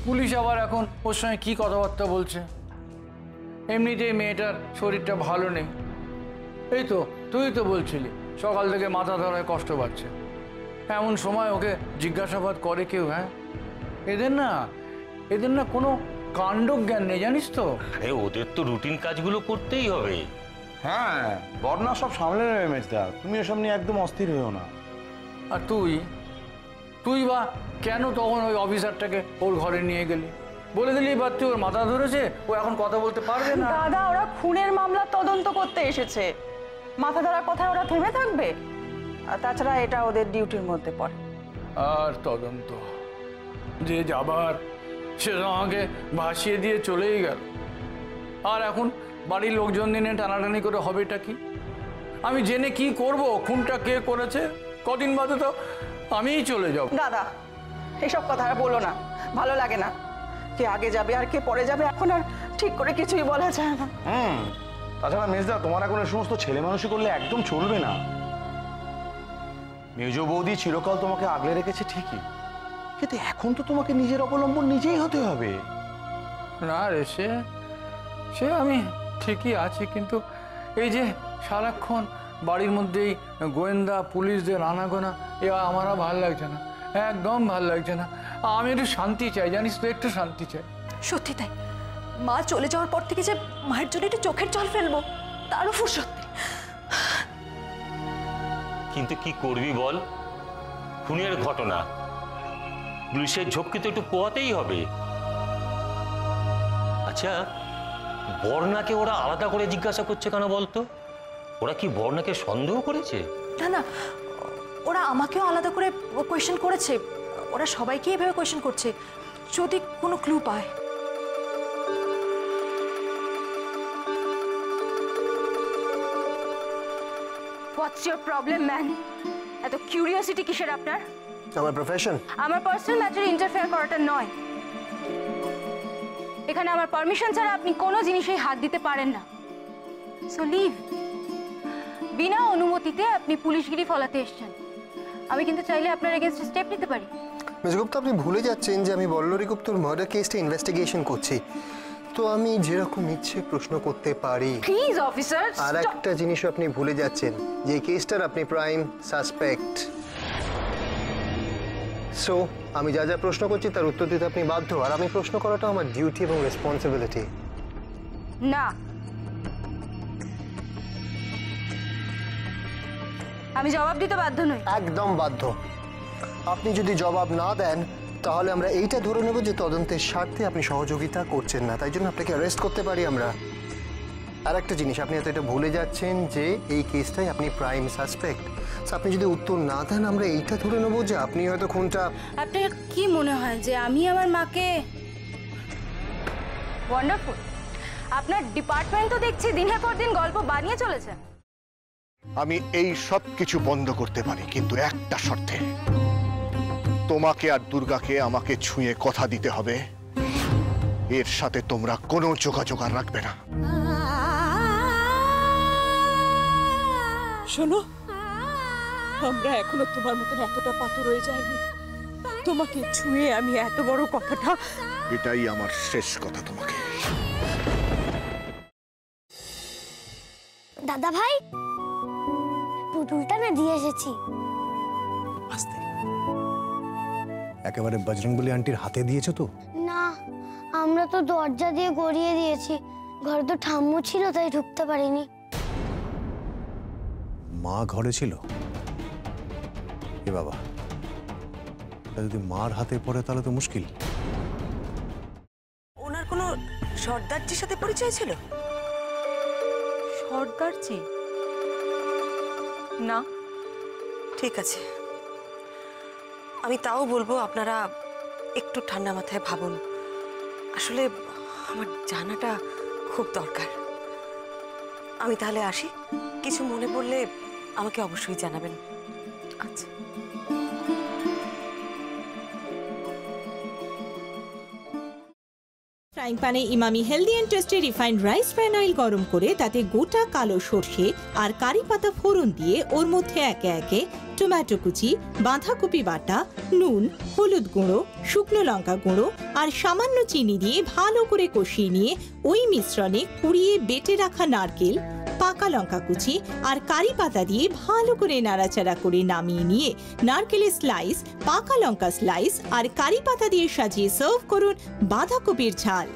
Police আবার এখন ওর সঙ্গে কি কথাবার্তা বলছে। এমনিতেই মেয়েটার শরীরটা ভালো নেই। এই তো তুই তো বলছিলি সকাল থেকে মাথা ধরায় কষ্ট পাচ্ছে। এমন সময় ওকে জিজ্ঞাসাবাদ করে কেউ? হ্যাঁ, এদের না কোনো কাণ্ডজ্ঞান নেই, জানিস তো। ওদের তো রুটিন কাজগুলো করতেই হবে। হ্যাঁ, বর্ণা সব সামলে নেবে মেজদা, তুমি এসব নিয়ে একদম অস্থির হয়েও না। আর তুই বা কেন তখন ওই অফিসারটাকে ওর ঘরে নিয়ে গেলি? বলে দিলি বা তুই ওর মাথা ধরেছে, ও এখন কথা বলতে পারবে না। দাদা, ওরা খুনের মামলা তদন্ত করতে এসেছে, মাথা ধরার কথা ওরা থেমে থাকবে? আর তাছাড়া এটা ওদের ডিউটির মধ্যে পড়ে। আর তদন্ত যে যাবার সে আমাকে ভাসিয়ে দিয়ে চলেই গেল। আর এখন বাড়ির লোকজন দিনে টানাটানি করে হবেটা কি? আমি জেনে কি করব? খুনটা কে করেছে কদিন বাদে তো আমিই চলে যাব। দাদা, এসব কথা আর বলো না, ভালো লাগে না। কে আগে যাবে আর কে পরে যাবে এখন আর ঠিক করে কিছুই বলা যায় না। তাছাড়া মেজদা, তোমার এখন এই সমস্ত ছেলে মানুষই করলে একদম চলবে না। মেজ বৌদি চিরকাল তোমাকে আগলে রেখেছে ঠিকই, কিন্তু এখন তো তোমাকে নিজের অবলম্বন নিজেই হতে হবে। না রে, সে আমি ঠিকই আছি, কিন্তু এই যে সারাক্ষণ বাড়ির মধ্যেই গোয়েন্দা পুলিশদের আনাগোনা, এ আমার ভাল লাগছে না, একদম ভাল লাগছে না। আমি একটু শান্তি চাই, জানিস তো, একটু শান্তি চাই। সত্যি তাই, মা চলে যাওয়ার পর থেকে যে মায়ের জন্য একটু চোখের জল ফেলবো তারও ফুরসত নেই। কিন্তু কি করবি বল, খুনের ঘটনা, পুলিশের ঝক্কি তো একটু পোহাতেই হবে। আচ্ছা, বর্ণাকে ওরা আলাদা করে জিজ্ঞাসা করছে কেন বলতো? ওরা কি বর্ণাকে সন্দেহ করেছে? না না, ওরা আমাকেও আলাদা করে কোয়েশ্চেন করেছে, ওরা সবাইকে এভাবে কোয়েশ্চেন করছে, যদি কোনো ক্লু পায়। What's your problem man? এত কিউরিওসিটি কিসের আপনার? আমার প্রফেশন। আমার পার্সোনাল ম্যাটারে ইন্টারফেয়ার করাটা নয়। এখানে আমার পারমিশন ছাড়া আপনি কোনো জিনিসেই হাত দিতে পারেন না। So leave. বিনা অনুমতিতে আপনি পুলিশগিরি ফলাতে এসেছেন। আমি কিন্তু চাইলে আপনার এগেইনস্টে স্টেপ নিতে পারি। মিস গুপ্তা, আপনি ভুলে যাচ্ছেন যে আমি বল্লরী গুপ্তর মার্ডার কেসটা ইনভেস্টিগেশন করছি, তো আমি যেরকম ইচ্ছে প্রশ্ন করতে পারি। Please officer. আর একটা জিনিস আপনি ভুলে যাচ্ছেন, যে কেসটার আপনি প্রাইম সাসপেক্ট। সো আমি যা যা প্রশ্ন করছি তার উত্তর দিতে আপনি বাধ্য, আর আমি প্রশ্ন করাটা আমার ডিউটি এবং রেসপন্সিবিলিটি। না, আমি জবাব দিতে বাধ্য নই। একদম বাধ্য। আপনি যদি জবাব না দেন তাহলে আমরা এইটা ধরে নেব যে তদন্তের স্বার্থে আপনি সহযোগিতা করছেন না, তাই জন্য আপনাকে অ্যারেস্ট করতে পারি আমরা। আর একটা জিনিস, আপনি এত এটা ভুলে যাচ্ছেন যে এই কেসটাই আপনি প্রাইম সাসপেক্ট। আপনি যদি উত্তর না দেন আমরা এইটা ধরে নেব যে আপনি হয়তো খুনটা। আপনার কি মনে হয় যে আমি আমার মাকে? ওয়ান্ডারফুল। আপনার ডিপার্টমেন্ট তো দেখছি দিনের পর দিন গল্প বানিয়ে চলেছে। আমি এই সব কিছু বন্ধ করতে পারি, কিন্তু একটা শর্তে। তোমাকে আর দুর্গাকে আমাকে ছুঁয়ে কথা দিতে হবে এর সাথে তোমরা কোনো যোগাযোগ আর রাখবে না। শোনো, আমরা এখনো তোমার মতন এতটা পাথর হয়ে যায়নি। তোমাকে ছুঁয়ে আমি এত বড় কথাটা। এটাই আমার শেষ কথা তোমাকে। দাদা ভাই, পুতুলটা না দিয়ে এসেছি। আস্তে, একেবারে বজরংবলী আন্টির হাতে দিয়েছো তো? না, আমরা তো দরজা দিয়ে গড়িয়ে দিয়েছি, ঘরে তো ঠাম্মু ছিল তাই ঢুকতে পারিনি। মা ঘরে ছিল? এ বাবা, যদি মার হাতে পড়ে তাহলে তো মুশকিল। ওনার কোনো সর্দারজির সাথে পরিচয় ছিল? সর্দারজি? না। ঠিক আছে, আমি তাও বলবো আপনারা একটু ঠান্ডা মাথায় ভাবুন। আসলে আমার জানাটা খুব দরকার। আমি তাহলে আসি, কিছু মনে পড়লে আমাকে অবশ্যই জানাবেন। আচ্ছা। ফ্রাইং প্যানে Emami healthy and tasty refined rice bran oil গরম করে তাতে গোটা কালো সর্ষে আর কারি পাতা ফোড়ন দিয়ে ওর মধ্যে একে একে টমেটো কুচি, বাঁধাকপি বাটা, নুন, হলুদ গুঁড়ো, শুকনো লঙ্কা গুঁড়ো আর সামান্য চিনি দিয়ে ভালো করে কষিয়ে নিয়ে ওই মিশ্রণে কুড়িয়ে বেটে রাখা নারকেল, পাকা লঙ্কা কুচি আর কারি পাতা দিয়ে ভালো করে নাড়াচাড়া করে নামিয়ে নিয়ে নারকেলের স্লাইস, পাকা লঙ্কা স্লাইস আর কারি পাতা দিয়ে সাজিয়ে সার্ভ করুন বাঁধাকপির ঝাল।